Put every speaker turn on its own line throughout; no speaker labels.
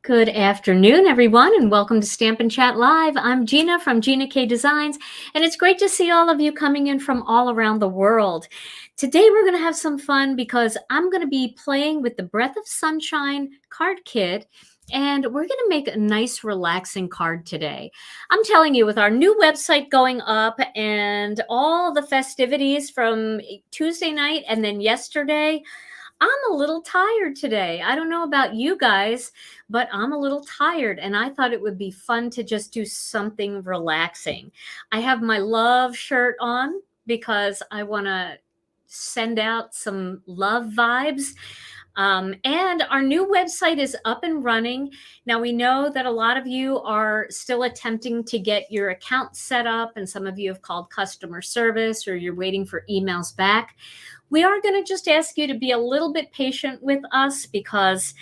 Good afternoon, everyone, and welcome to Stampin' Chat Live. I'm Gina from Gina K Designs, and it's great to see all of you coming in from all around the world. Today, we're going to have some fun because I'm going to be playing with the Breath of Sunshine card kit, and we're going to make a nice, relaxing card today. I'm telling you, with our new website going up and all the festivities from Tuesday night and then yesterday, I'm a little tired today. I don't know about you guys, but I'm a little tired, and I thought it would be fun to just do something relaxing. I have my love shirt on because I want to send out some love vibes. And our new website is up and running. Now, we know that a lot of you are still attempting to get your account set up, and some of you have called customer service or you're waiting for emails back. We are going to just ask you to be a little bit patient with us because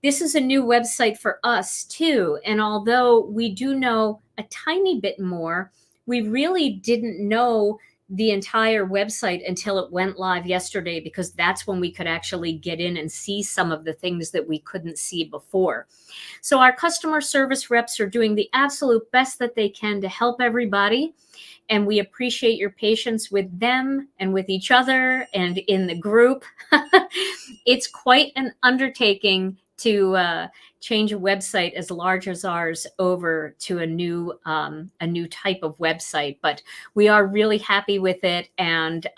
this is a new website for us too. And although we do know a tiny bit more, we really didn't know the entire website until it went live yesterday, because that's when we could actually get in and see some of the things that we couldn't see before. So our customer service reps are doing the absolute best that they can to help everybody. And we appreciate your patience with them and with each other and in the group. It's quite an undertaking to change a website as large as ours over to a new type of website. But we are really happy with it, and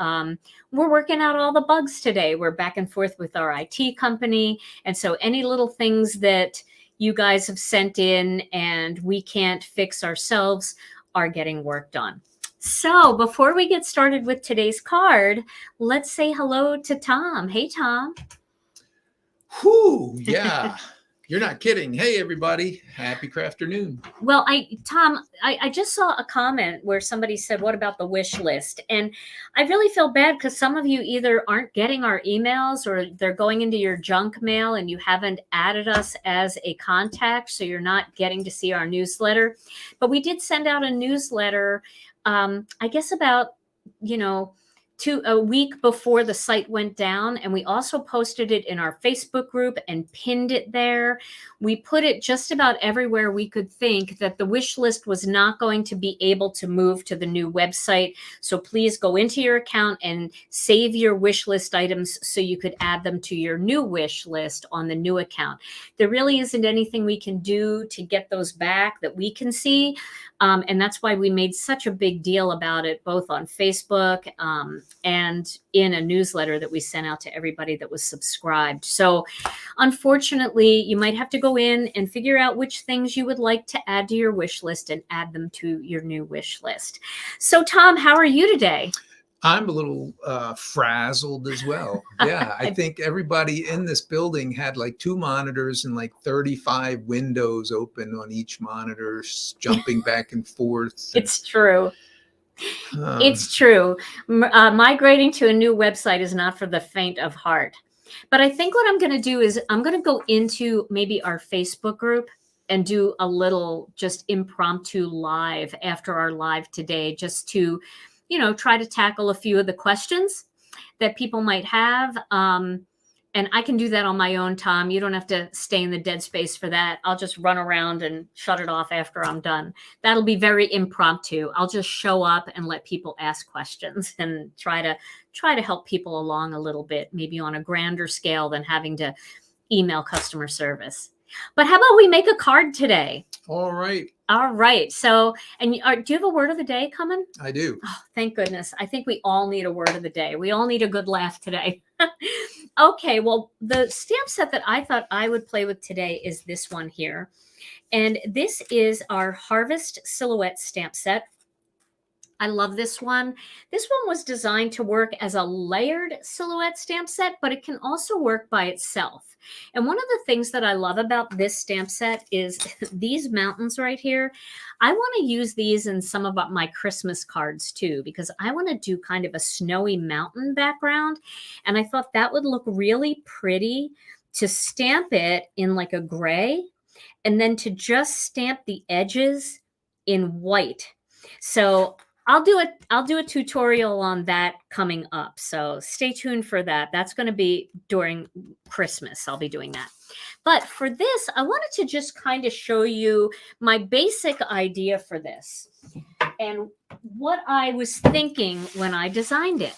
we're working out all the bugs today. We're back and forth with our IT company, and so any little things that you guys have sent in and we can't fix ourselves are getting worked on. So before we get started with today's card, let's say hello to Tom. Hey, Tom.
Whew, yeah. You're not kidding. Hey, everybody. Happy crafternoon.
Well, Tom, I just saw a comment where somebody said, what about the wish list? And I really feel bad because some of you either aren't getting our emails or they're going into your junk mail and you haven't added us as a contact, so you're not getting to see our newsletter. But we did send out a newsletter, I guess about, a week before the site went down, and we also posted it in our Facebook group and pinned it there. We put it just about everywhere we could think that the wish list was not going to be able to move to the new website. So please go into your account and save your wish list items so you could add them to your new wish list on the new account. There really isn't anything we can do to get those back that we can see. And that's why we made such a big deal about it, both on Facebook and in a newsletter that we sent out to everybody that was subscribed. So unfortunately, you might have to go in and figure out which things you would like to add to your wish list and add them to your new wish list. So Tom, how are you today?
I'm a little frazzled as well. Yeah, I think everybody in this building had like 2 monitors and like 35 windows open on each monitor, jumping back and forth.
It's true. It's true. Migrating to a new website is not for the faint of heart. But I think what I'm going to do is I'm going to go into maybe our Facebook group and do a little just impromptu live after our live today, just to try to tackle a few of the questions that people might have. And I can do that on my own, Tom. You don't have to stay in the dead space for that. I'll just run around and shut it off after I'm done. That'll be very impromptu. I'll just show up and let people ask questions and try to help people along a little bit, maybe on a grander scale than having to email customer service. But how about we make a card today?
All right.
All right. So, and do you have a word of the day coming?
I do.
Oh, thank goodness. I think we all need a word of the day. We all need a good laugh today. Okay. Well, the stamp set that I thought I would play with today is this one here. And this is our Harvest Silhouette stamp set. I love this one. This one was designed to work as a layered silhouette stamp set, but it can also work by itself. And one of the things that I love about this stamp set is these mountains right here. I want to use these in some of my Christmas cards too, because I want to do kind of a snowy mountain background. And I thought that would look really pretty to stamp it in like a gray, and then to just stamp the edges in white. So I'll do a tutorial on that coming up. So stay tuned for that. That's going to be during Christmas. I'll be doing that. But for this, I wanted to just kind of show you my basic idea for this and what I was thinking when I designed it.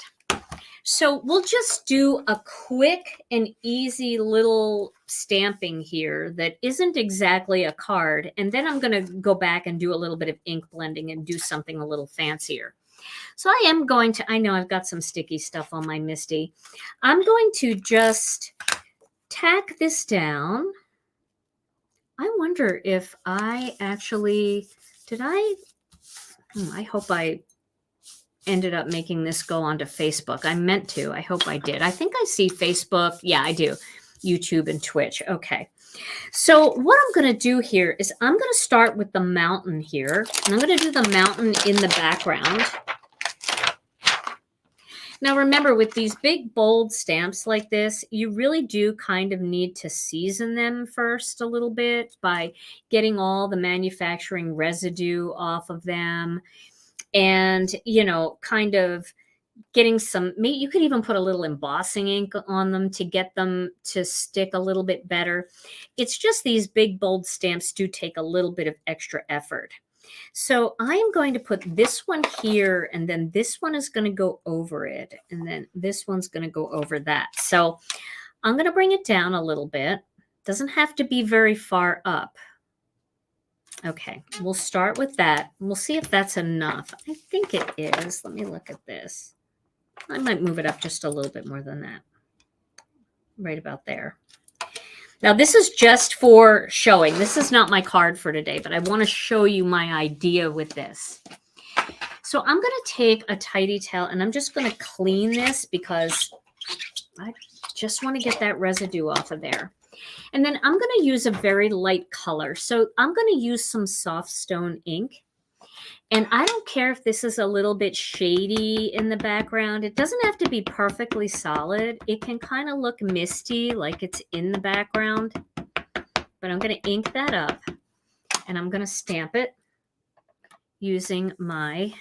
So we'll just do a quick and easy little stamping here that isn't exactly a card. And then I'm going to go back and do a little bit of ink blending and do something a little fancier. So I am going to, I know I've got some sticky stuff on my Misty. I'm going to just tack this down. I wonder if I actually, I hope I ended up making this go onto Facebook. I meant to. I hope I did. I think I see Facebook. Yeah, I do. YouTube and Twitch. Okay. So what I'm going to do here is I'm going to start with the mountain here. And I'm going to do the mountain in the background. Now, remember, with these big, bold stamps like this, you really do kind of need to season them first a little bit by getting all the manufacturing residue off of them. And, you know, kind of getting some, you could even put a little embossing ink on them to get them to stick a little bit better. It's just these big, bold stamps do take a little bit of extra effort. So I am going to put this one here, and then this one is going to go over it. And then this one's going to go over that. So I'm going to bring it down a little bit. Doesn't have to be very far up. Okay, we'll start with that. We'll see if that's enough. I think it is. Let me look at this. I might move it up just a little bit more than that. Right about there. Now, this is just for showing. This is not my card for today, but I want to show you my idea with this. So I'm going to take a tidy towel, and I'm just going to clean this because I just want to get that residue off of there. And then I'm going to use a very light color. So I'm going to use some soft stone ink. And I don't care if this is a little bit shady in the background. It doesn't have to be perfectly solid. It can kind of look misty, like it's in the background. But I'm going to ink that up. And I'm going to stamp it using my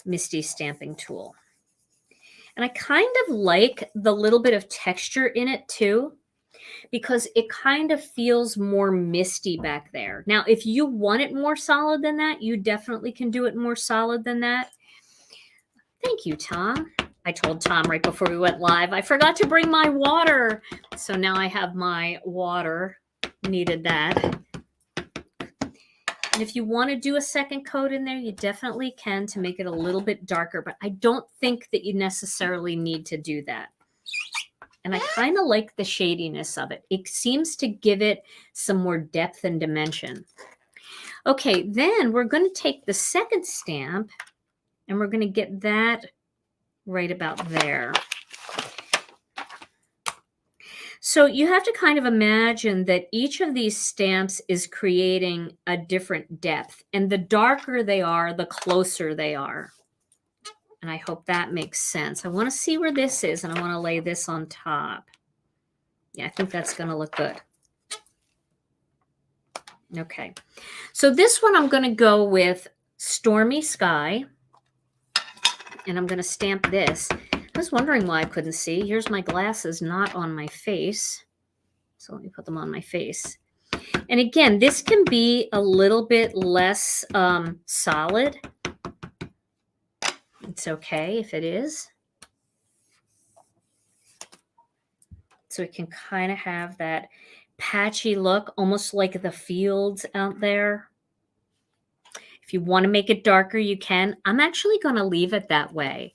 Misty stamping tool. And I kind of like the little bit of texture in it too, because it kind of feels more misty back there. Now, if you want it more solid than that, you definitely can do it more solid than that. Thank you, Tom. I told Tom right before we went live, I forgot to bring my water. So now I have my water. Needed that. And if you want to do a second coat in there, you definitely can to make it a little bit darker. But I don't think that you necessarily need to do that. And I kind of like the shadiness of it. It seems to give it some more depth and dimension. Okay, then we're going to take the second stamp and we're going to get that right about there. So you have to kind of imagine that each of these stamps is creating a different depth. And the darker they are, the closer they are. And I hope that makes sense. I want to see where this is, and I want to lay this on top. Yeah, I think that's going to look good. Okay. So this one I'm going to go with Stormy Sky. And I'm going to stamp this. I was wondering why I couldn't see. Here's my glasses not on my face. So let me put them on my face. And again, this can be a little bit less solid. It's okay if it is. So it can kind of have that patchy look, almost like the fields out there. If you want to make it darker, you can. I'm actually going to leave it that way.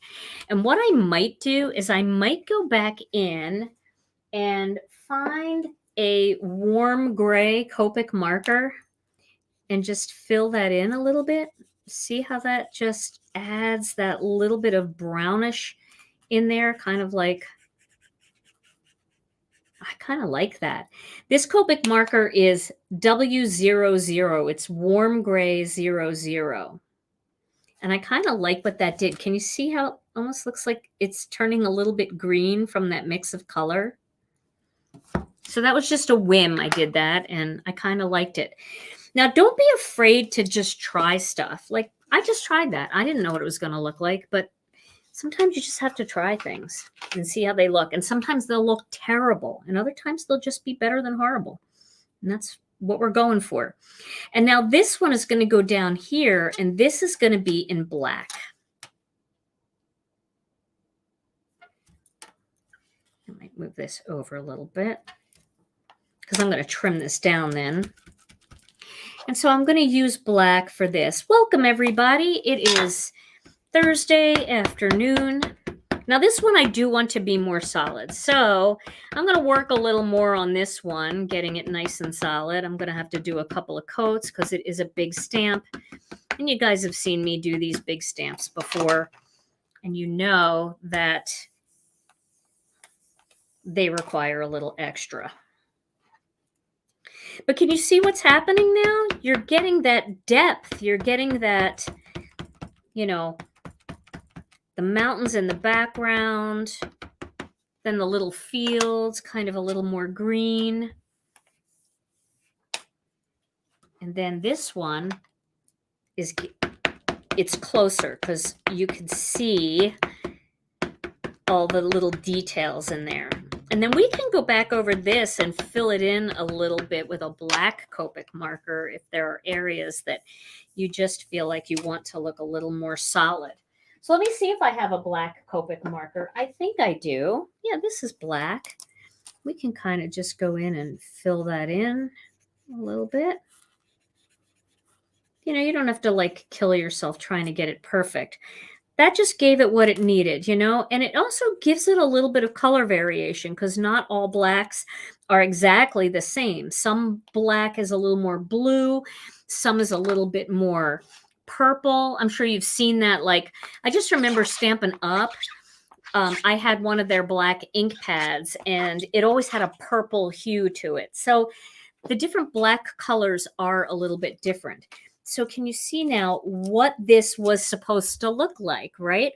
And what I might do is I might go back in and find a warm gray Copic marker and just fill that in a little bit. See how that just adds that little bit of brownish in there, kind of like, I kind of like that. This Copic marker is W00. It's warm gray 00. And I kind of like what that did. Can you see how it almost looks like it's turning a little bit green from that mix of color? So that was just a whim. I did that and I kind of liked it. Now, don't be afraid to just try stuff. Like I just tried that. I didn't know what it was going to look like, but sometimes you just have to try things and see how they look. And sometimes they'll look terrible, and other times they'll just be better than horrible. And that's what we're going for. And now this one is going to go down here, and this is going to be in black. I might move this over a little bit because I'm going to trim this down then. And so I'm going to use black for this. Welcome, everybody. It is Thursday afternoon. Now, this one I do want to be more solid. So I'm going to work a little more on this one, getting it nice and solid. I'm going to have to do a couple of coats because it is a big stamp. And you guys have seen me do these big stamps before. And you know that they require a little extra. But can you see what's happening now? You're getting that depth. You're getting that, you know, the mountains in the background, then the little fields, kind of a little more green. And then this one it's closer because you can see all the little details in there. And then we can go back over this and fill it in a little bit with a black Copic marker if there are areas that you just feel like you want to look a little more solid. So let me see if I have a black Copic marker. I think I do. Yeah, this is black. We can kind of just go in and fill that in a little bit. You know, you don't have to like kill yourself trying to get it perfect. That just gave it what it needed, you know, and it also gives it a little bit of color variation because not all blacks are exactly the same. Some black is a little more blue. Some is a little bit more purple. I'm sure you've seen that. Like, I just remember Stampin' Up. I had one of their black ink pads and it always had a purple hue to it. So the different black colors are a little bit different. So can you see now what this was supposed to look like, right?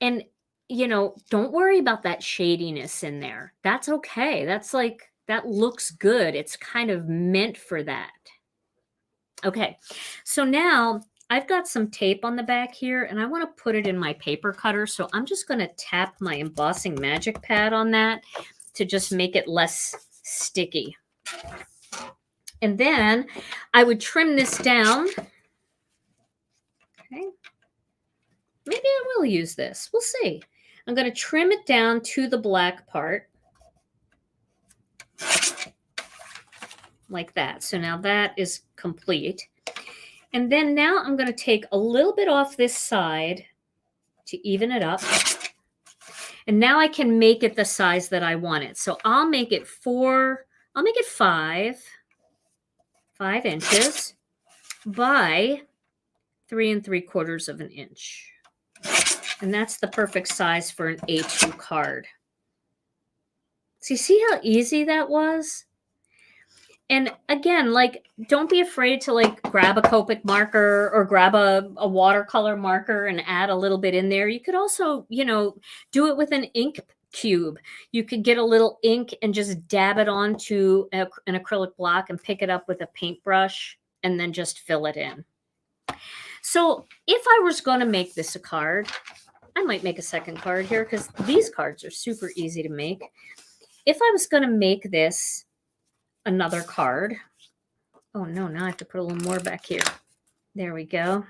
And, you know, don't worry about that shadiness in there. That's okay. That's like, that looks good. It's kind of meant for that. Okay, so now I've got some tape on the back here and I want to put it in my paper cutter. So I'm just going to tap my embossing magic pad on that to just make it less sticky. And then I would trim this down. Okay. Maybe I will use this. We'll see. I'm going to trim it down to the black part. Like that. So now that is complete. And then now I'm going to take a little bit off this side to even it up. And now I can make it the size that I want it. So I'll make it 5 inches by 3 3/4 inches. And that's the perfect size for an A2 card. So you see how easy that was? And again, like, don't be afraid to like grab a Copic marker or grab a watercolor marker and add a little bit in there. You could also, you know, do it with an ink cube. You could get a little ink and just dab it onto an acrylic block and pick it up with a paintbrush and then just fill it in. So if I was going to make this a card, I might make a second card here because these cards are super easy to make. If I was going to make this another card, oh no, now I have to put a little more back here. There we go.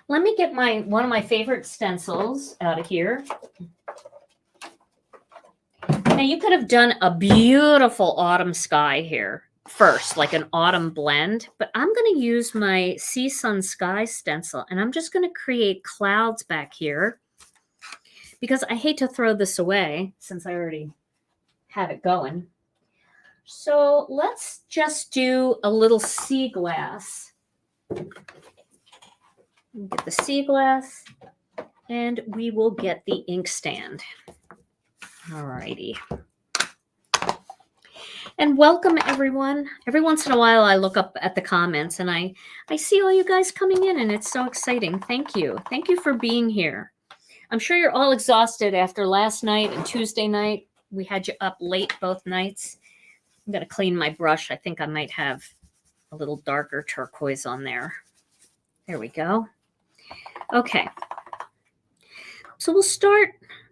Let me get one of my favorite stencils out of here. Now you could have done a beautiful autumn sky here first, like an autumn blend, but I'm going to use my Sea Sun Sky stencil and I'm just going to create clouds back here because I hate to throw this away since I already have it going. So let's just do a little sea glass. Get the sea glass and we will get the inkstand. All righty. And welcome everyone. Every once in a while I look up at the comments and I see all you guys coming in and it's so exciting. Thank you. Thank you for being here. I'm sure you're all exhausted after last night and Tuesday night. We had you up late both nights. I'm going to clean my brush. I think I might have a little darker turquoise on there. There we go. Okay. So we'll start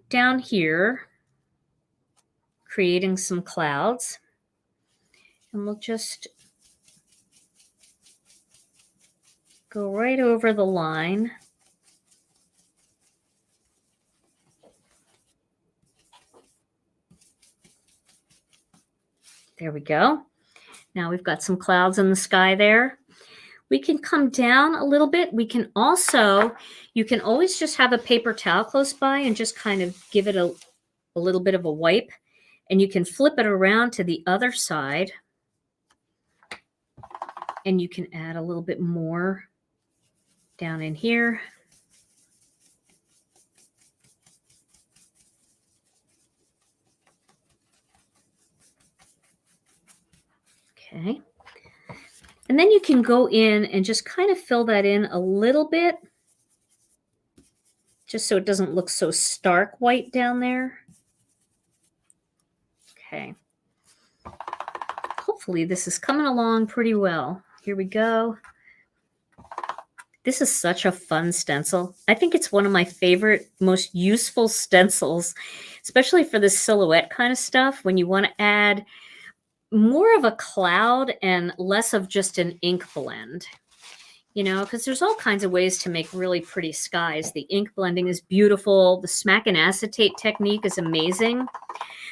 down here, creating some clouds. And we'll just go right over the line. There we go. Now we've got some clouds in the sky there. We can come down a little bit. We can also, you can always just have a paper towel close by and just kind of give it a little bit of a wipe. And you can flip it around to the other side. And you can add a little bit more down in here. Okay. And then you can go in and just kind of fill that in a little bit, just so it doesn't look so stark white down there. Okay. Hopefully this is coming along pretty well. Here we go. This is such a fun stencil. I think it's one of my favorite, most useful stencils, especially for this silhouette kind of stuff, when you want to add more of a cloud and less of just an ink blend, you know, because there's all kinds of ways to make really pretty skies. The ink blending is beautiful. The smack and acetate technique is amazing.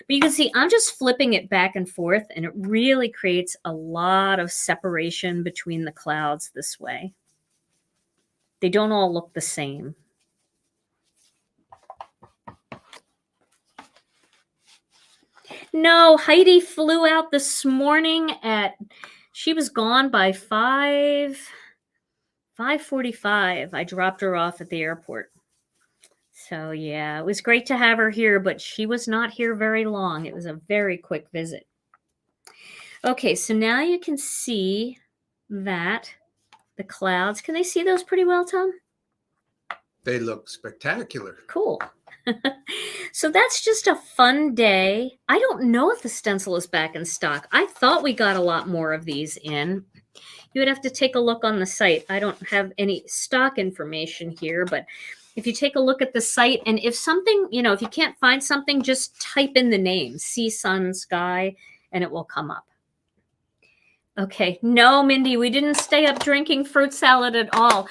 But you can see I'm just flipping it back and forth, and it really creates a lot of separation between the clouds this way. They don't all look the same. No, Heidi flew out this morning she was gone by 5:45. I dropped her off at the airport. So yeah, it was great to have her here, but she was not here very long. It was a very quick visit. Okay, so now you can see that the clouds, can they see those pretty well, Tom?
They look spectacular.
Cool. So that's just a fun day. I don't know if the stencil is back in stock. I thought we got a lot more of these in. You would have to take a look on the site. I don't have any stock information here, but if you take a look at the site, and if something, you know, if you can't find something, just type in the name, Sea, Sun, Sky, and it will come up. Okay. No, Mindy, we didn't stay up drinking fruit salad at all.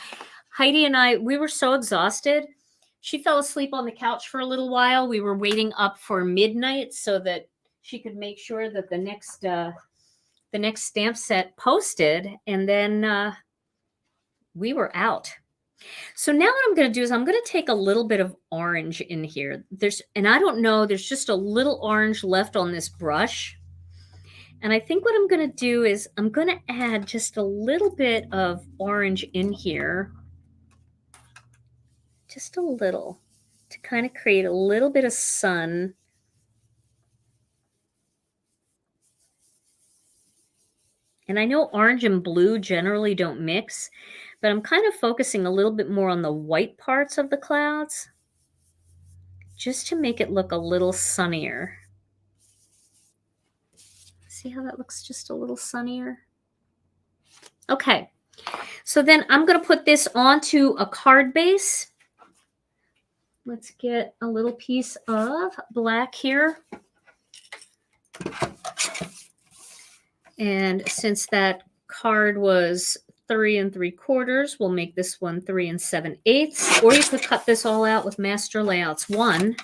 Heidi and I, we were so exhausted. She fell asleep on the couch for a little while. We were waiting up for midnight so that she could make sure that the next stamp set posted, and then we were out. So now what I'm going to do is I'm going to take a little bit of orange in here. And I don't know, there's just a little orange left on this brush. And I think what I'm going to do is I'm going to add just a little bit of orange in here. Just a little, to kind of create a little bit of sun. And I know orange and blue generally don't mix, but I'm kind of focusing a little bit more on the white parts of the clouds, just to make it look a little sunnier. See how that looks just a little sunnier? Okay, so then I'm going to put this onto a card base. Let's get a little piece of black here. And since that card was 3 3/4, we'll make this one 3 7/8. Or you could cut this all out with Master Layouts 1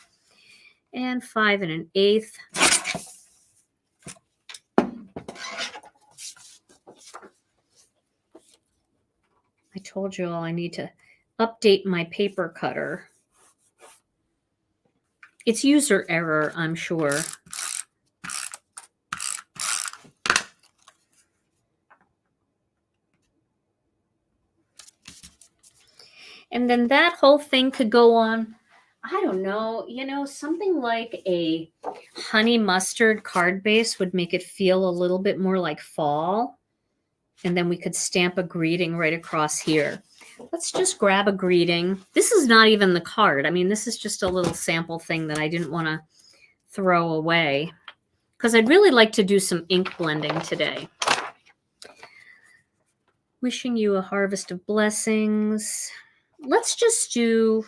and 5 1/8. I told you all I need to update my paper cutter. It's user error, I'm sure. And then that whole thing could go on, I don't know, you know, something like a honey mustard card base would make it feel a little bit more like fall. And then we could stamp a greeting right across here. Let's just grab a greeting. This is not even the card. I mean, this is just a little sample thing that I didn't want to throw away because I'd really like to do some ink blending today. Wishing you a harvest of blessings. Let's just do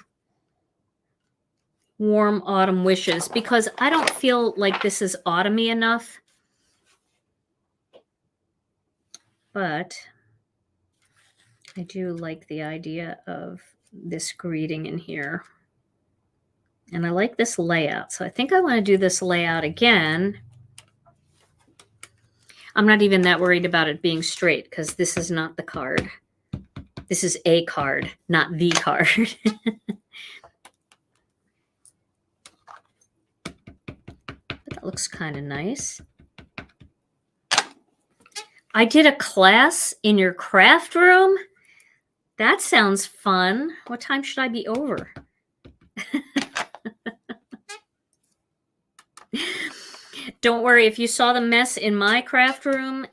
warm autumn wishes because I don't feel like this is autumny enough. But I do like the idea of this greeting in here. And I like this layout. So I think I want to do this layout again. I'm not even that worried about it being straight because this is not the card. This is a card, not the card. But that looks kind of nice. I did a class in your craft room. That sounds fun. What time should I be over? Don't worry, if you saw the mess in my craft room,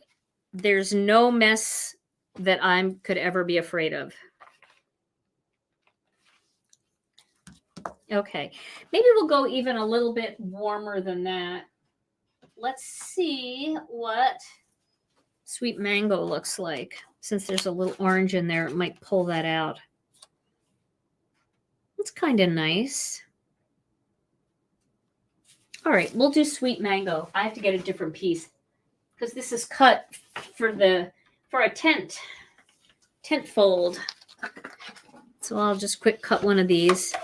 there's no mess that I could ever be afraid of. Okay, maybe we'll go even a little bit warmer than that. Let's see what sweet mango looks like. Since there's a little orange in there, it might pull that out. It's kind of nice. All right, we'll do sweet mango. I have to get a different piece because this is cut for a tent fold. So I'll just quick cut one of these.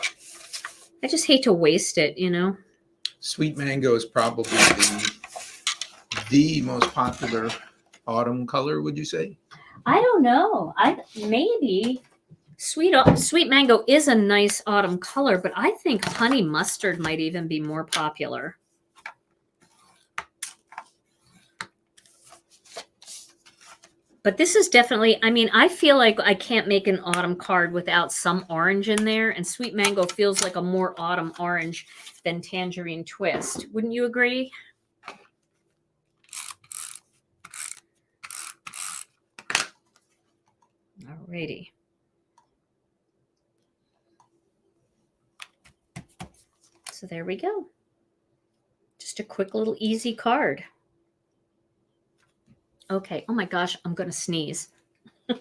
I just hate to waste it, you know.
Sweet mango is probably the most popular autumn color, would you say?
I don't know. Maybe sweet mango is a nice autumn color, but I think honey mustard might even be more popular. But this is definitely, I mean, I feel like I can't make an autumn card without some orange in there, and sweet mango feels like a more autumn orange than tangerine twist. Wouldn't you agree? Alrighty. So there we go. Just a quick little easy card. Okay. Oh my gosh, I'm going to sneeze. Oh,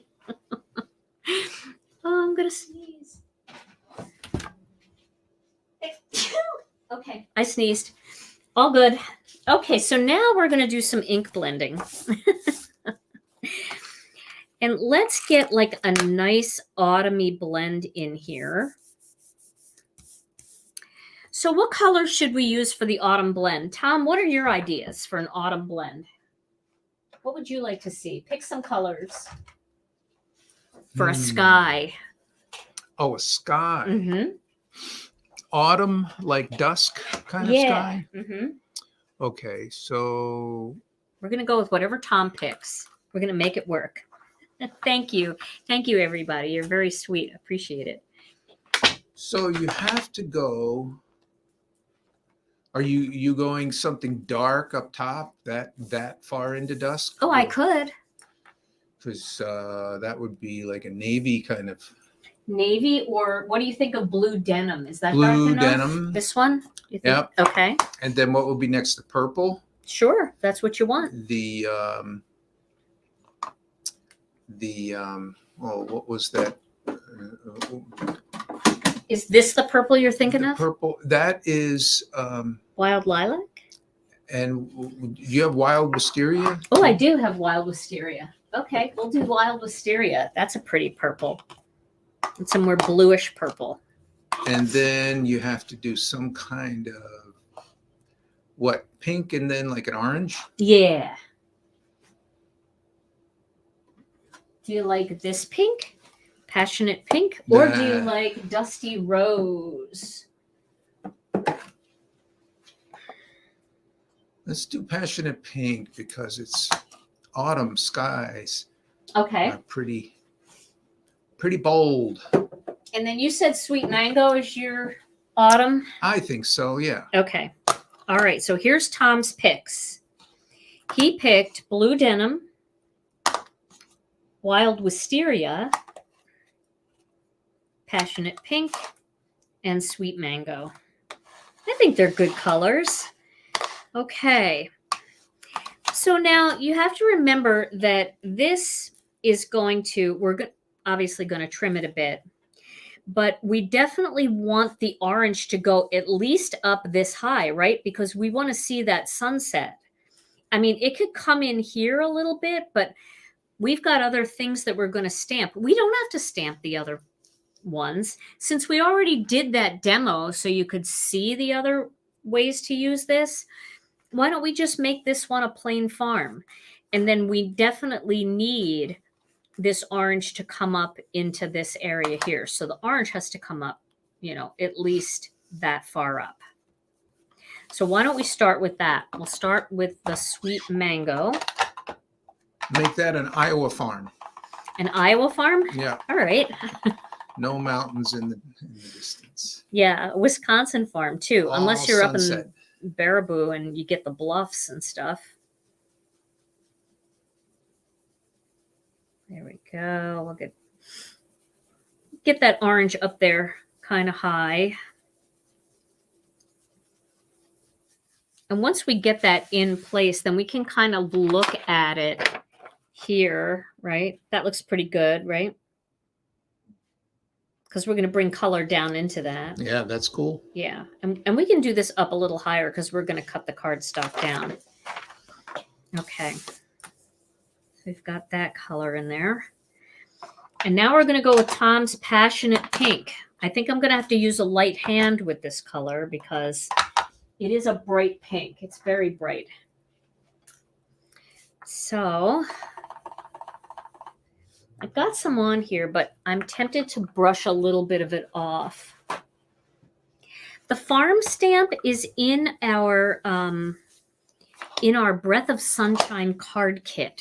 I'm going to sneeze. Okay, I sneezed. All good. Okay, so now we're going to do some ink blending. And let's get like a nice autumny blend in here. So what color should we use for the autumn blend? Tom, what are your ideas for an autumn blend? What would you like to see? Pick some colors for a sky.
Oh, a sky.
Mm-hmm.
Autumn, like dusk kind of sky?
Mm-hmm.
Okay, so...
We're going to go with whatever Tom picks. We're going to make it work. Thank you. Thank you, everybody. You're very sweet. Appreciate it.
So you have to go... Are you going something dark up top, that far into dusk?
Oh, I could.
Because that would be like a navy kind of...
Navy, or what do you think of blue denim? Is that
blue
dark enough?
denim?
This one? You think?
Yep.
Okay.
And then what would be next to purple?
Sure, that's what you want.
The what was that?
Is this the purple you're thinking of?
Purple. That is.
Wild lilac?
And you have wild wisteria?
Oh, I do have wild wisteria. Okay, we'll do wild wisteria. That's a pretty purple. It's a more bluish purple.
And then you have to do some kind of what, pink and then like an orange?
Yeah. Do you like this pink? Passionate pink? Or do you like dusty rose?
Let's do passionate pink because it's autumn skies.
Okay.
Are pretty bold.
And then you said sweet mango is your autumn?
I think so, yeah.
Okay. All right. So here's Tom's picks. He picked blue denim, wild wisteria, passionate pink, and sweet mango. I think they're good colors. Okay. So now you have to remember that this is going to, obviously going to trim it a bit, but we definitely want the orange to go at least up this high, right? Because we want to see that sunset. I mean, it could come in here a little bit, but we've got other things that we're going to stamp. We don't have to stamp the other ones since we already did that demo so you could see the other ways to use this. Why don't we just make this one a plain farm? And then we definitely need this orange to come up into this area here. So the orange has to come up, you know, at least that far up. So why don't we start with that? We'll start with the sweet mango.
Make that an Iowa farm.
An Iowa farm?
Yeah.
All right.
No mountains in the distance.
Yeah, a Wisconsin farm too,
All
unless you're
sunset.
up in Baraboo and you get the bluffs and stuff. There we go. We'll get that orange up there kind of high. And once we get that in place, then we can kind of look at it here, right? That looks pretty good, right? Because we're going to bring color down into that.
Yeah, that's cool.
Yeah. And we can do this up a little higher because we're going to cut the cardstock down. Okay. So we've got that color in there. And now we're going to go with Tom's Passionate Pink. I think I'm going to have to use a light hand with this color because it is a bright pink. It's very bright. So I've got some on here, but I'm tempted to brush a little bit of it off. The farm stamp is in our Breath of Sunshine card kit.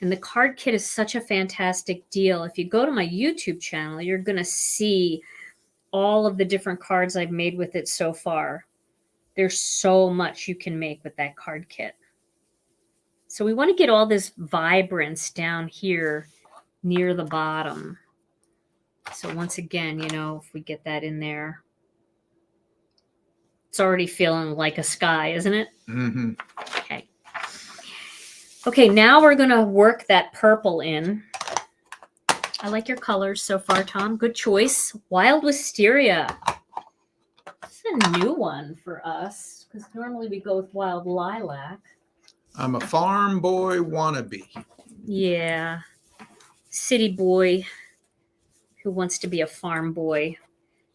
And the card kit is such a fantastic deal. If you go to my YouTube channel, you're going to see all of the different cards I've made with it so far. There's so much you can make with that card kit. So we want to get all this vibrance down here near the bottom. So once again, you know, if we get that in there, it's already feeling like a sky, isn't it?
Mm-hmm.
Okay. Okay, now we're going to work that purple in. I like your colors so far, Tom. Good choice. Wild Wisteria. It's a new one for us because normally we go with Wild Lilac.
I'm a farm boy wannabe.
Yeah. City boy who wants to be a farm boy.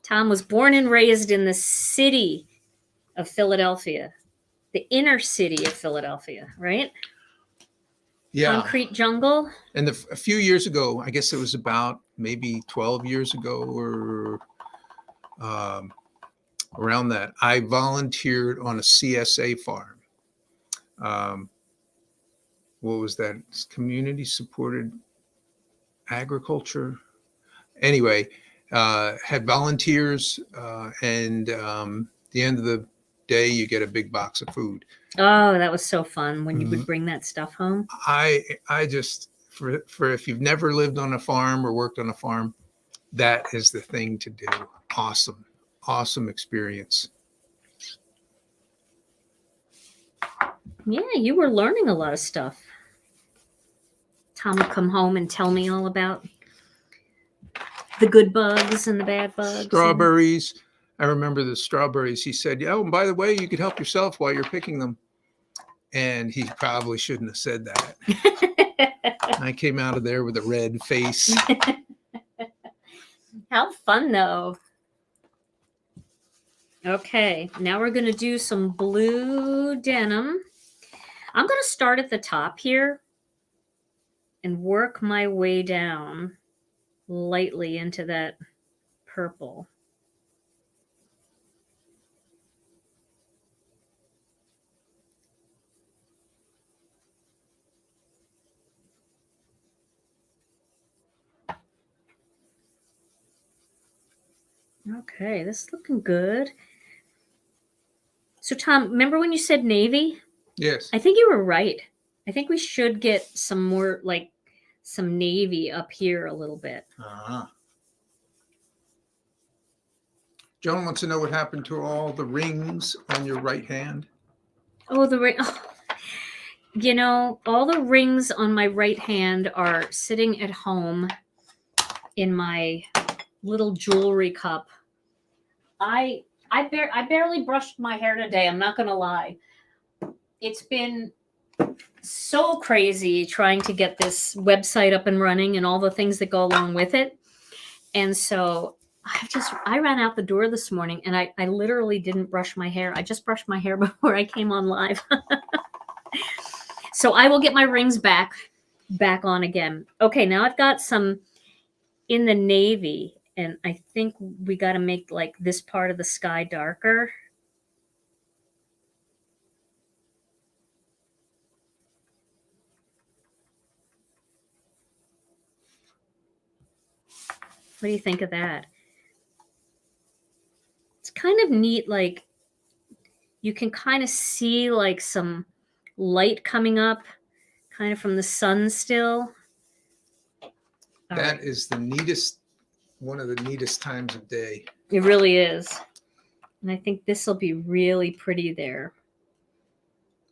Tom was born and raised in the city of Philadelphia, the inner city of Philadelphia, right?
Yeah.
Concrete jungle.
And a few years ago, I guess it was about maybe 12 years ago or around that, I volunteered on a CSA farm. What was that? It's community supported agriculture. Anyway, had volunteers, and the end of the day, you get a big box of food.
Oh, that was so fun when you would bring that stuff home.
I just, for if you've never lived on a farm or worked on a farm, that is the thing to do. Awesome experience.
Yeah, you were learning a lot of stuff. Tom would come home and tell me all about the good bugs and the bad bugs.
Strawberries. I remember the strawberries. He said, "Oh, and by the way, you could help yourself while you're picking them." And he probably shouldn't have said that. I came out of there with a red face.
How fun, though. Okay, now we're going to do some blue denim. I'm going to start at the top here and work my way down lightly into that purple. Okay, this is looking good. So, Tom, remember when you said navy?
Yes.
I think you were right. I think we should get some more, like, some navy up here a little bit.
Uh-huh. Joan wants to know what happened to all the rings on your right hand.
Oh, the ring. Oh. You know, all the rings on my right hand are sitting at home in my little jewelry cup. I barely brushed my hair today. I'm not gonna lie. It's been so crazy trying to get this website up and running and all the things that go along with it. And so I ran out the door this morning and I literally didn't brush my hair. I just brushed my hair before I came on live. So I will get my rings back on again. Okay, now I've got some in the navy, and I think we got to make like this part of the sky darker. What do you think of that? It's kind of neat, like you can kind of see like some light coming up kind of from the sun still.
That is the neatest, one of the neatest times of day.
It really is. And I think this will be really pretty there.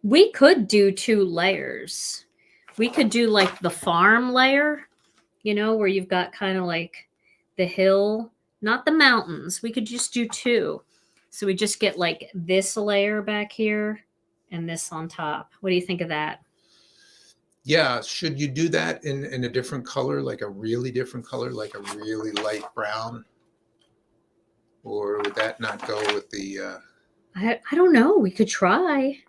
We could do 2 layers. We could do like the farm layer, you know, where you've got kind of like the hill, not the mountains. We could just do 2. So we just get like this layer back here and this on top. What do you think of that?
Yeah, should you do that in a different color, like a really different color, like a really light brown? Or would that not go with the...
I don't know. We could try.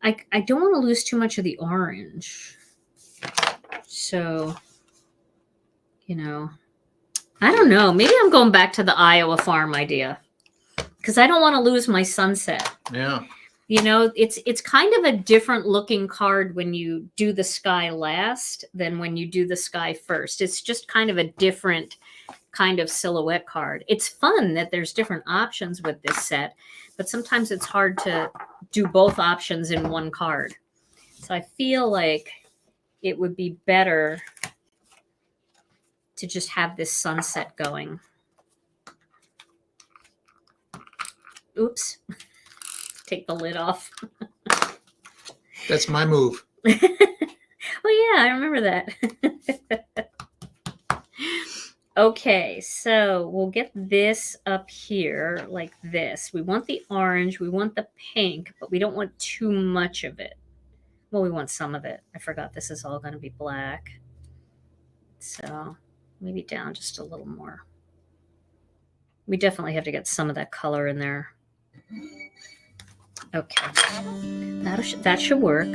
I don't want to lose too much of the orange. So, you know, I don't know. Maybe I'm going back to the Iowa farm idea because I don't want to lose my sunset.
Yeah.
You know, it's kind of a different looking card when you do the sky last than when you do the sky first. It's just kind of a different kind of silhouette card. It's fun that there's different options with this set, but sometimes it's hard to do both options in one card. So I feel like it would be better to just have this sunset going. Oops. Take the lid off.
That's my move.
Oh yeah, I remember that. Okay, so we'll get this up here like this. We want the orange, we want the pink, but we don't want too much of it. Well, we want some of it. I forgot this is all going to be black. So maybe down just a little more. We definitely have to get some of that color in there. Okay, that should work.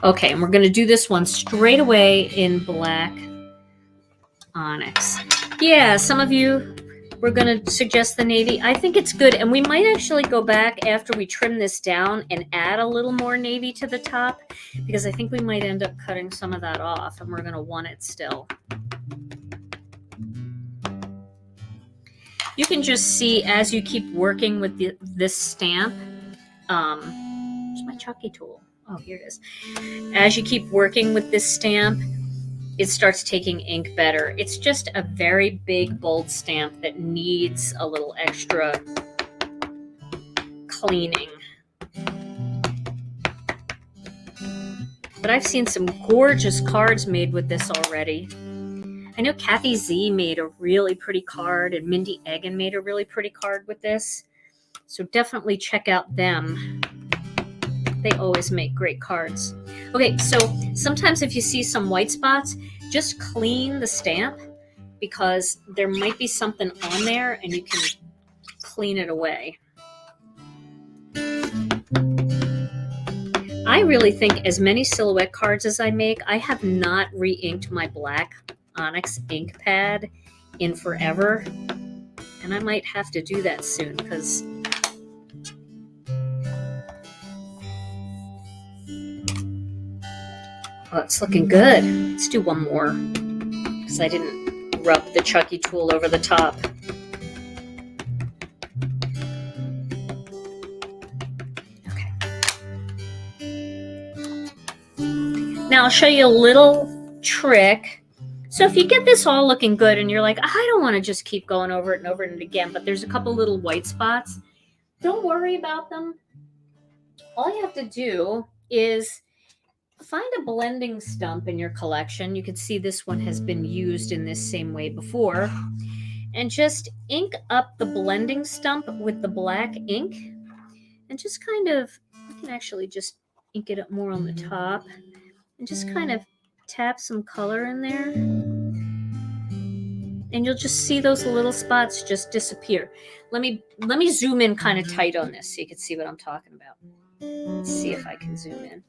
Okay, and we're going to do this one straight away in black onyx. Yeah, some of you were going to suggest the navy. I think it's good, and we might actually go back after we trim this down and add a little more navy to the top, because I think we might end up cutting some of that off, and we're going to want it still. You can just see as you keep working with this stamp. Where's my Chucky tool? Oh, here it is. As you keep working with this stamp, it starts taking ink better. It's just a very big, bold stamp that needs a little extra cleaning. But I've seen some gorgeous cards made with this already. I know Kathy Z made a really pretty card, and Mindy Egan made a really pretty card with this. So definitely check out them. They always make great cards. Okay, so sometimes if you see some white spots, just clean the stamp because there might be something on there and you can clean it away. I really think as many silhouette cards as I make, I have not re-inked my black Onyx ink pad in forever, and I might have to do that soon because oh, it's looking good. Let's do one more because I didn't rub the Chucky tool over the top. Okay. Now I'll show you a little trick. So if you get this all looking good and you're like, I don't want to just keep going over it and over it again, but there's a couple little white spots, don't worry about them. all you have to do is find a blending stump in your collection. You can see this one has been used in this same way before. And just ink up the blending stump with the black ink. And just kind of, you can actually just ink it up more on the top. And just kind of tap some color in there. And you'll just see those little spots just disappear. Let me zoom in kind of tight on this so you can see what I'm talking about. Let's see if I can zoom in.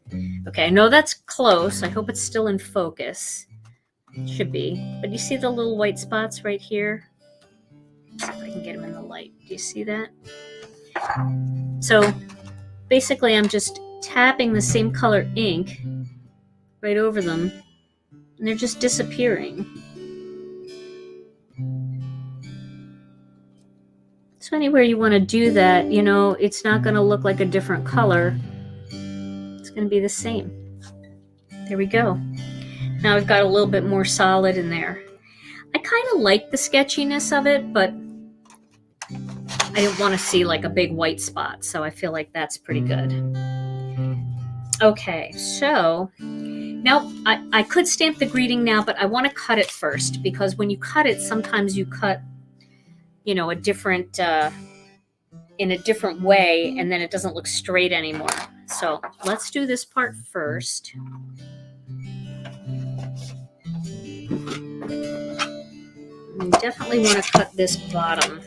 Okay, I know that's close. I hope it's still in focus. It should be. But you see the little white spots right here? Let's see if I can get them in the light. Do you see that? So basically I'm just tapping the same color ink right over them, and they're just disappearing. So anywhere you want to do that, you know, it's not going to look like a different color. It's going to be the same. There we go. Now we've got a little bit more solid in there. I kind of like the sketchiness of it, but I didn't want to see like a big white spot, so I feel like that's pretty good. Okay, so now I could stamp the greeting now, but I want to cut it first, because when you cut it, sometimes you cut, you know, a different in a different way, and then it doesn't look straight anymore. So let's do this part first. You definitely want to cut this bottom.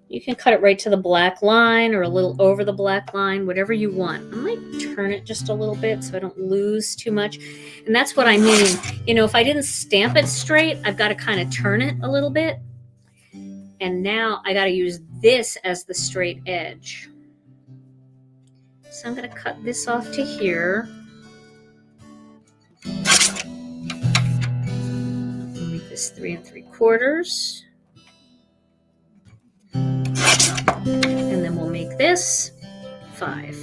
You can cut it right to the black line or a little over the black line, whatever you want. I might turn it just a little bit so I don't lose too much. And that's what I mean. You know, if I didn't stamp it straight, I've got to kind of turn it a little bit. And now I got to use this as the straight edge. So I'm going to cut this off to here. Make this 3 3/4. And then we'll make this 5.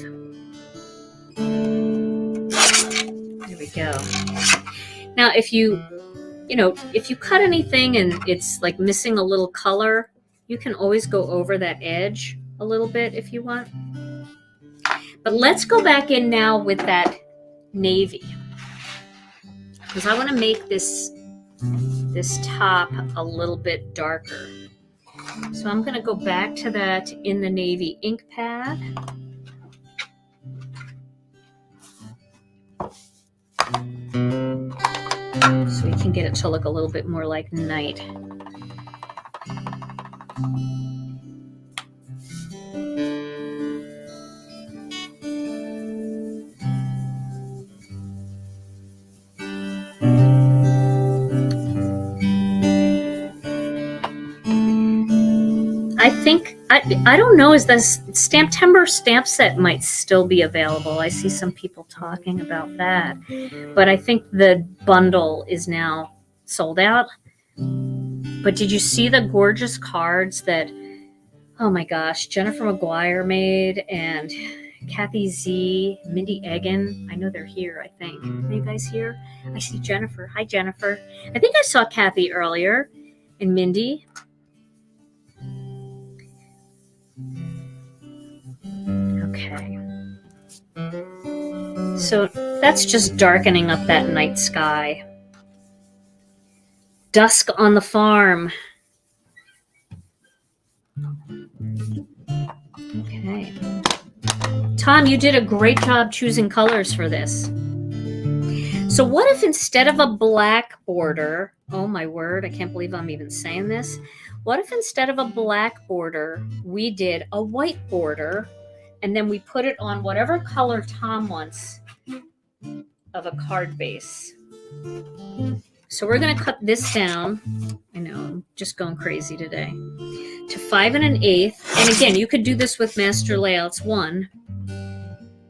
There we go. Now, if you cut anything and it's like missing a little color, you can always go over that edge a little bit if you want. But let's go back in now with that navy, because I want to make this top a little bit darker. So I'm going to go back to that in the navy ink pad. So we can get it to look a little bit more like night. I don't know, is this Stamptember stamp set might still be available. I see some people talking about that, but I think the bundle is now sold out. But did you see the gorgeous cards that, oh my gosh, Jennifer McGuire made, and Kathy Z, Mindy Egan? I know they're here, I think. Are you guys here? I see Jennifer. Hi, Jennifer. I think I saw Kathy earlier, and Mindy. Okay. So that's just darkening up that night sky. Dusk on the farm. Okay. Tom, you did a great job choosing colors for this. So what if instead of a black border, oh my word, I can't believe I'm even saying this. What if instead of a black border, we did a white border, and then we put it on whatever color Tom wants of a card base. So we're going to cut this down. I know, I'm just going crazy today. To 5 1/8. And again, you could do this with Master Layouts 1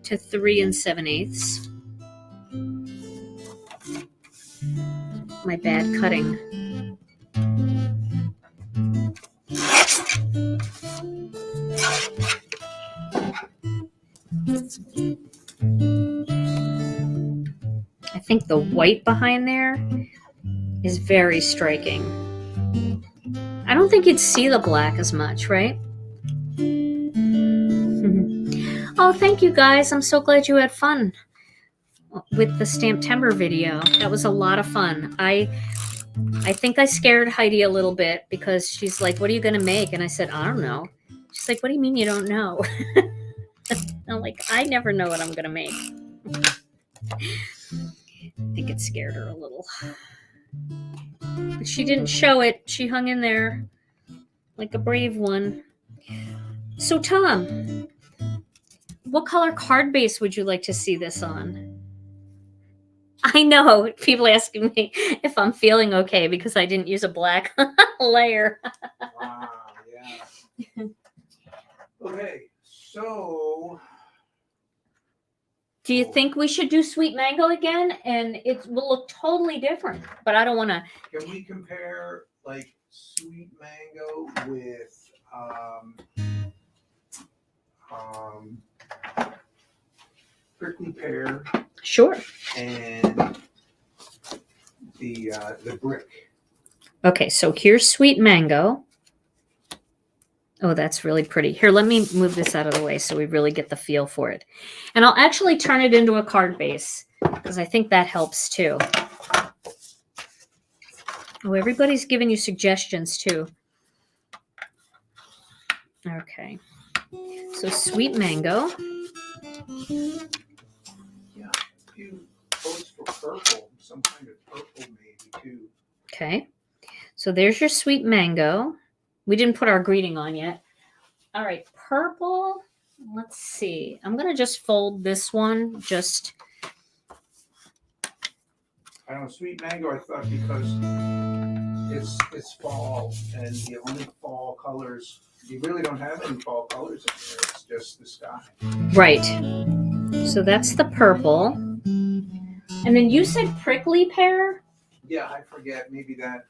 to 3 7/8. My bad cutting. I think the white behind there is very striking. I don't think you'd see the black as much, right? Oh, thank you guys. I'm so glad you had fun with the Stamptember video. That was a lot of fun. I think I scared Heidi a little bit because she's like, "What are you going to make?" And I said, "I don't know." She's like, "What do you mean you don't know?" I'm like, "I never know what I'm going to make." I think it scared her a little. But she didn't show it. She hung in there like a brave one. So, Tom, what color card base would you like to see this on? I know people asking me if I'm feeling okay because I didn't use a black layer.
Wow, yeah. Okay, so
Do you think we should do sweet mango again? And it will look totally different, but I don't want to.
can we compare like sweet mango with prickly pear
Sure.
and the brick?
Okay, so here's sweet mango. Oh, that's really pretty. Here, let me move this out of the way so we really get the feel for it. And I'll actually turn it into a card base because I think that helps too. Oh, everybody's giving you suggestions too. Okay. So sweet mango.
Yeah, a few votes for purple, some kind of purple maybe too.
Okay. So there's your sweet mango. We didn't put our greeting on yet. All right, purple. Let's see. I'm going to just fold this one. Just.
I don't know, sweet mango, I thought because it's fall and the only fall colors, you really don't have any fall colors in there. It's just the sky.
Right. So that's the purple. And then you said prickly pear?
Yeah, I forget. Maybe that.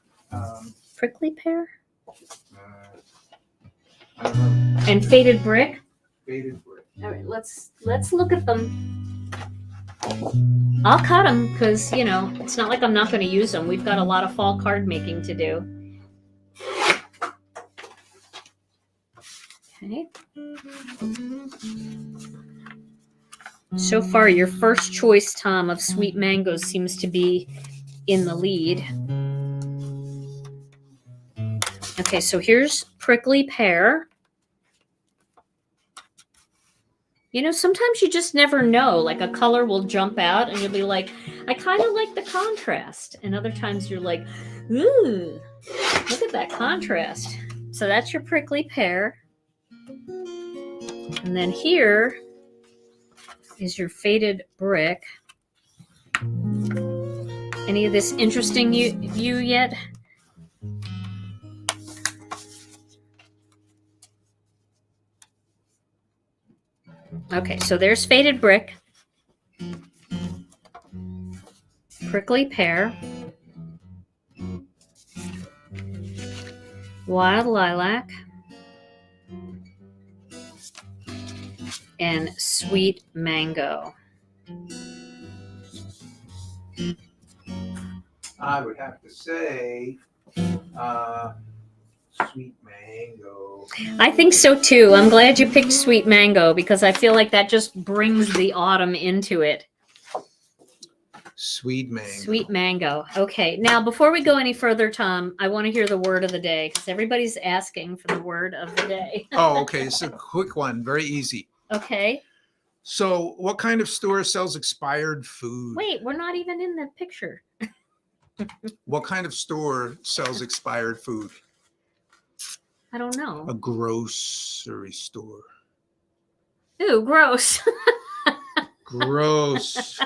Prickly pear?
I don't know.
And faded brick?
Faded brick.
All right, let's look at them. I'll cut them because, you know, it's not like I'm not going to use them. We've got a lot of fall card making to do. Okay. So far, your first choice, Tom, of sweet mangoes seems to be in the lead. Okay, so here's prickly pear. You know, sometimes you just never know. Like a color will jump out and you'll be like, I kind of like the contrast. And other times you're like, ooh, look at that contrast. So that's your prickly pear. And then here is your faded brick. Any of this interesting you yet? Okay, so there's faded brick, prickly pear, wild lilac, and sweet mango.
I would have to say sweet mango.
I think so too. I'm glad you picked sweet mango because I feel like that just brings the autumn into it.
Sweet mango.
Sweet mango. Okay. Now, before we go any further, Tom, I want to hear the word of the day because everybody's asking for the word of the day.
Oh, okay. It's a quick one. Very easy.
Okay.
So, what kind of store sells expired food?
Wait, we're not even in the picture.
What kind of store sells expired food?
I don't know.
A grocery store.
Ooh, gross.
Gross.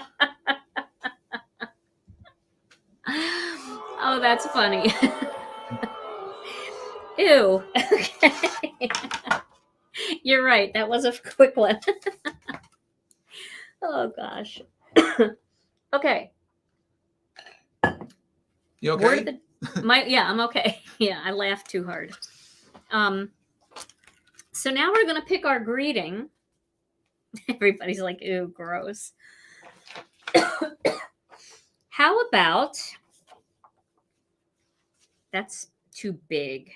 Oh, that's funny. Ew. Okay. You're right. That was a quick one. Oh, gosh. Okay.
You okay?
Yeah, I'm okay. Yeah, I laughed too hard. So now we're going to pick our greeting. Everybody's like, ew, gross. How about, that's too big.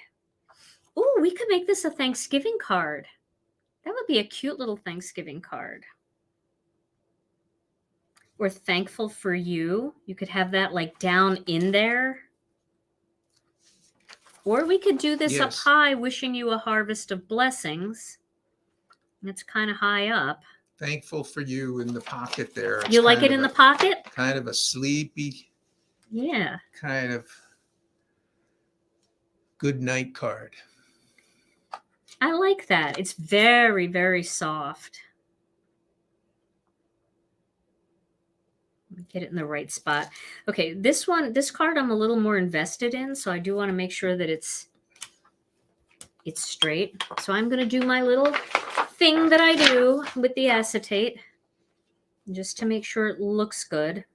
Ooh, we could make this a Thanksgiving card. That would be a cute little Thanksgiving card. Or thankful for you. You could have that like down in there. Or we could do this up
Yes.
high, wishing you a harvest of blessings. It's kind of high up.
Thankful for you in the pocket there. It's
You like
kind
it
of
in the
a-
pocket?
Kind of a sleepy,
Yeah.
kind of good night card.
I like that. It's very, very soft. Let me get it in the right spot. Okay, this card I'm a little more invested in, so I do want to make sure that it's straight. So I'm going to do my little thing that I do with the acetate just to make sure it looks good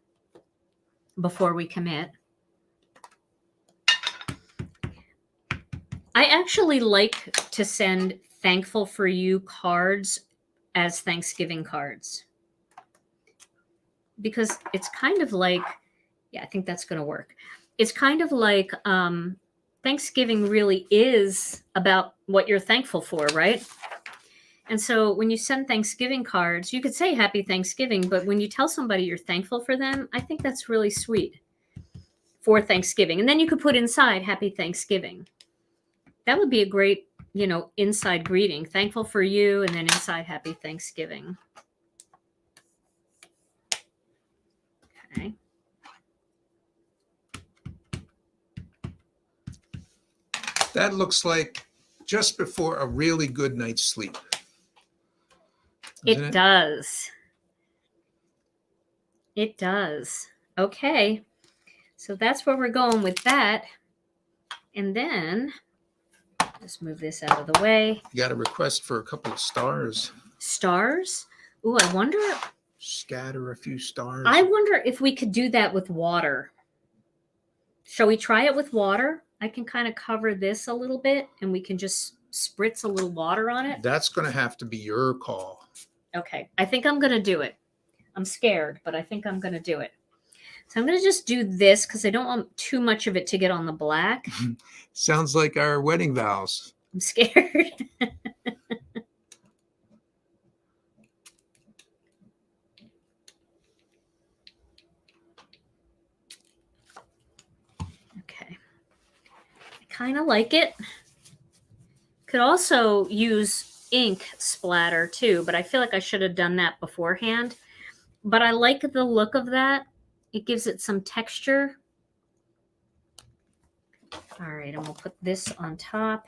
before we commit. I actually like to send thankful for you cards as Thanksgiving cards because it's kind of like, yeah, I think that's going to work. It's kind of like Thanksgiving really is about what you're thankful for, right? And so when you send Thanksgiving cards, you could say Happy Thanksgiving, but when you tell somebody you're thankful for them, I think that's really sweet for Thanksgiving. And then you could put inside Happy Thanksgiving. That would be a great, inside greeting. Thankful for you, and then inside Happy Thanksgiving. Okay.
That looks like just before a really good night's sleep.
It does. It does. Okay. So that's where we're going with that. And then just move this out of the way.
You got a request for a couple of stars.
Stars? Ooh, I wonder.
Scatter a few stars.
I wonder if we could do that with water. Shall we try it with water? I can kind of cover this a little bit and we can just spritz a little water on it.
That's going to have to be your call.
Okay. I think I'm going to do it. I'm scared, but I think I'm going to do it. So I'm going to just do this because I don't want too much of it to get on the black.
Sounds like our wedding vows.
I'm scared. Okay. I kind of like it. Could also use ink splatter too, but I feel like I should have done that beforehand. But I like the look of that. It gives it some texture. All right, and we'll put this on top.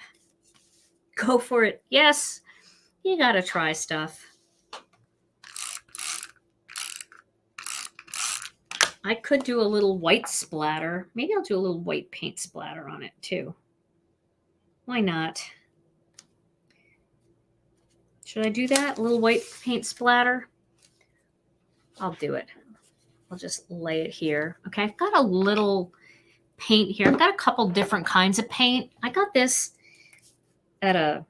Go for it. Yes, you got to try stuff. I could do a little white splatter. Maybe I'll do a little white paint splatter on it too. Why not? Should I do that? A little white paint splatter? I'll do it. I'll just lay it here. Okay, I've got a little paint here. I've got a couple different kinds of paint. I got this at a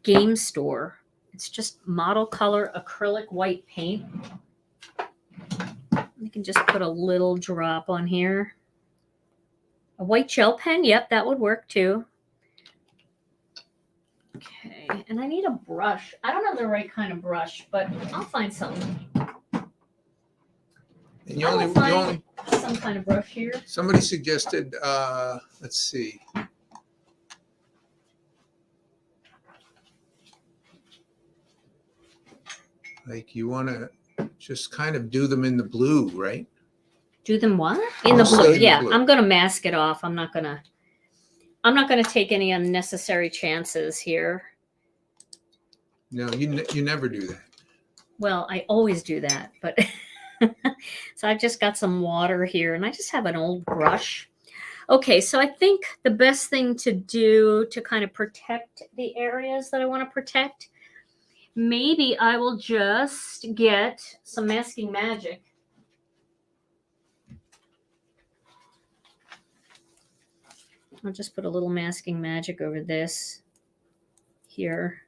game store. It's just model color acrylic white paint. You can just put a little drop on here. A white gel pen. Yep, that would work too. Okay, and I need a brush. I don't have the right kind of brush, but I'll find something.
And
I will find some kind of brush here.
Somebody suggested, let's see. Like you want to just kind of do them in the blue, right?
Do them what? In the blue. Yeah, I'm going to mask it off. I'm not going to take any unnecessary chances here.
No, you never do that.
Well, I always do that, but so I've just got some water here and I just have an old brush. Okay, so I think the best thing to do to kind of protect the areas that I want to protect, maybe I will just get some masking magic. I'll just put a little masking magic over this here.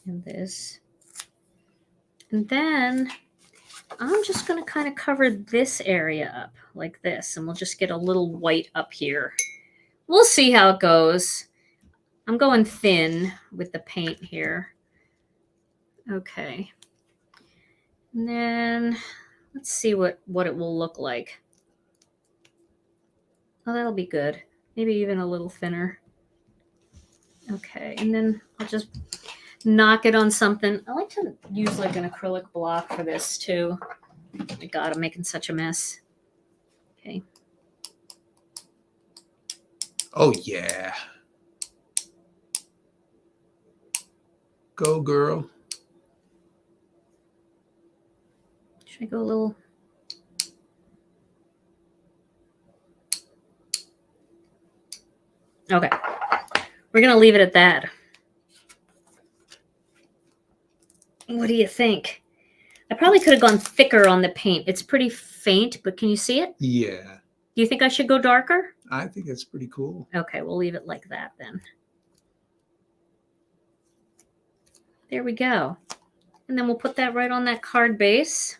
And this. And then I'm just going to kind of cover this area up like this. And we'll just get a little white up here. we'll see how it goes. I'm going thin with the paint here. Okay. And then let's see what it will look like. Oh, that'll be good. Maybe even a little thinner. Okay, and then I'll just knock it on something. I like to use like an acrylic block for this too. Oh my God, I'm making such a mess. Okay.
Oh, yeah. Go, girl.
Should I go a little? Okay. We're going to leave it at that. What do you think? I probably could have gone thicker on the paint. It's pretty faint, but can you see it?
Yeah.
Do you think I should go darker?
I think that's pretty cool.
Okay, we'll leave it like that then. There we go. And then we'll put that right on that card base.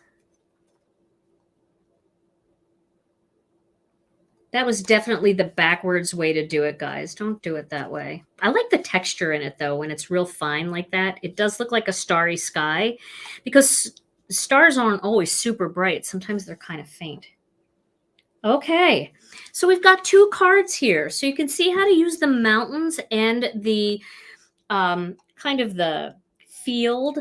That was definitely the backwards way to do it, guys. Don't do it that way. I like the texture in it, though, when it's real fine like that. It does look like a starry sky because stars aren't always super bright. Sometimes they're kind of faint. Okay, so we've got 2 cards here. So you can see how to use the mountains and the kind of the field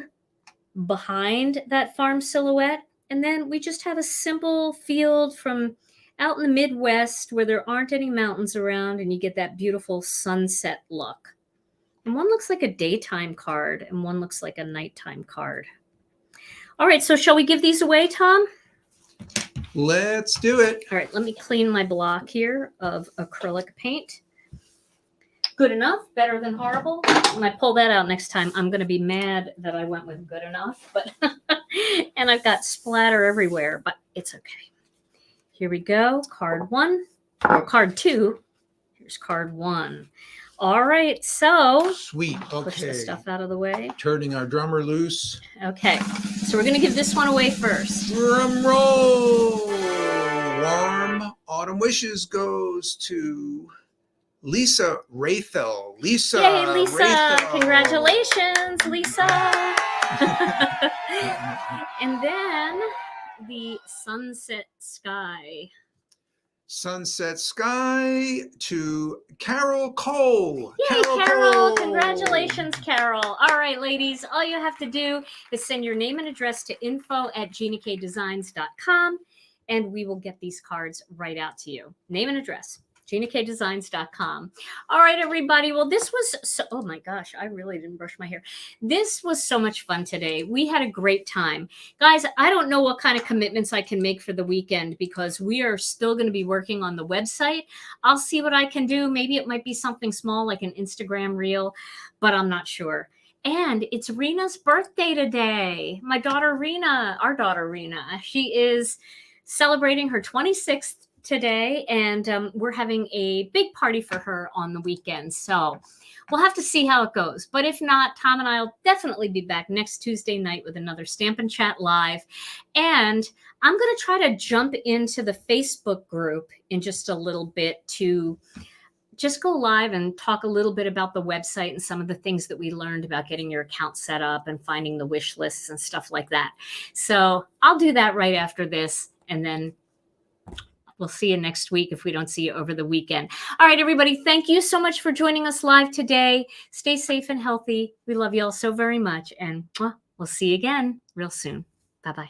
behind that farm silhouette. And then we just have a simple field from out in the Midwest where there aren't any mountains around, and you get that beautiful sunset look. And one looks like a daytime card and one looks like a nighttime card. All right, so shall we give these away, Tom?
Let's do it.
All right, let me clean my block here of acrylic paint. Good enough, better than horrible. When I pull that out next time, I'm going to be mad that I went with good enough, but and I've got splatter everywhere, but it's okay. Here we go. Card 1 or card 2. Here's card 1. All right. So
sweet. Okay.
Push the stuff out of the way.
Turning our drummer loose.
Okay. So we're going to give this one away first.
Drum roll. Warm autumn wishes goes to Lisa Raethel. Lisa.
Yay, Lisa.
Raethel.
Congratulations, Lisa. And then the Sunset Sky.
Sunset Sky to Carol Kohl.
Yay, Carol. Congratulations, Carol. All right, ladies, all you have to do is send your name and address to info@ginakdesigns.com, and we will get these cards right out to you. Name and address. GinaKDesigns.com. All right, everybody. Well, this was so, oh my gosh, I really didn't brush my hair. This was so much fun today. We had a great time. Guys, I don't know what kind of commitments I can make for the weekend because we are still going to be working on the website. I'll see what I can do. Maybe it might be something small like an Instagram reel, but I'm not sure. And it's Rena's birthday today. My daughter, Rena, our daughter, Rena, she is celebrating her 26th today, and we're having a big party for her on the weekend. So we'll have to see how it goes. But if not, Tom and I will definitely be back next Tuesday night with another Stampin' Chat Live. And I'm going to try to jump into the Facebook group in just a little bit to just go live and talk a little bit about the website and some of the things that we learned about getting your account set up and finding the wish lists and stuff like that. So I'll do that right after this, and then we'll see you next week if we don't see you over the weekend. All right, everybody, thank you so much for joining us live today. Stay safe and healthy. We love you all so very much, and we'll see you again real soon. Bye-bye.